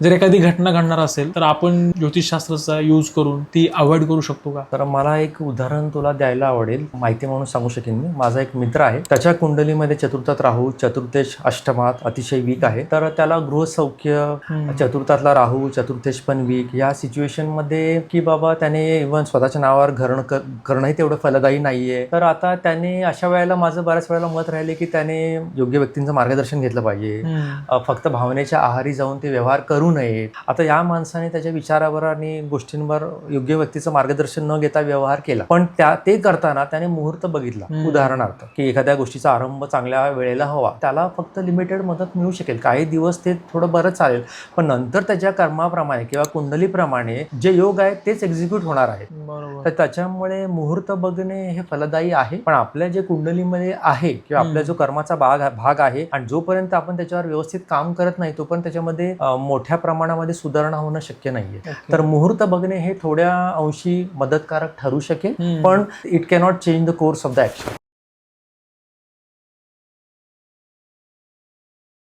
जर एखादी घटना घडणार असेल तर आपण ज्योतिषशास्त्राचा यूज करून ती अवॉइड करू शकतो का? तर मला एक उदाहरण तुला द्यायला आवडेल, माहिती म्हणून सांगू शकेन मी. माझा एक मित्र आहे, त्याच्या कुंडलीमध्ये चतुर्थात राहू, चतुर्थेश अष्टमात अतिशय वीक आहे. तर त्याला गृहसौख्य, चतुर्थातला राहू, चतुर्थेश पण वीक, या सिच्युएशन मध्ये की बाबा त्याने इव्हन स्वतःच्या नावावर घर करणंही तेवढं फलदायी नाहीये. तर आता त्याने अशा वेळेला माझं बऱ्याच वेळेला मत राहिले की त्याने योग्य व्यक्तींचं मार्गदर्शन घेतलं पाहिजे. फक्त भावनेच्या आहारी जाऊन ते व्यवहार करू नयेत. आता या माणसाने त्याच्या विचारावर आणि गोष्टींवर योग्य व्यक्तीचं मार्गदर्शन न घेता व्यवहार केला, पण ते करताना त्याने मुहूर्त बघितला. उदाहरणार्थ की एखाद्या गोष्टीचा आरंभ चांगल्या वेळेला हवा, त्याला फक्त लिमिटेड मदत मिळू शकेल. काही दिवस ते थोडं बरं चालेल, पण नंतर त्याच्या कर्माप्रमाणे किंवा कुंडलीप्रमाणे जे योग आहेत तेच एक्झिक्यूट होणार आहेत. तर त्याच्यामुळे मुहूर्त बघणे हे फलदायी आहे, पण आपल्या जे कुंडलीमध्ये आहे किंवा आपल्या जो कर्माचा भाग आहे आणि जोपर्यंत आपण त्याच्यावर व्यवस्थित काम करत नाही तोपर्यंत त्याच्यामध्ये मोठ्या प्रमाणामध्ये सुधारणा होणं शक्य नाहीये. तर मुहूर्त बघणे हे थोड्या अंशी मदतकारक ठरू शकेल, पण it cannot change the course of the action.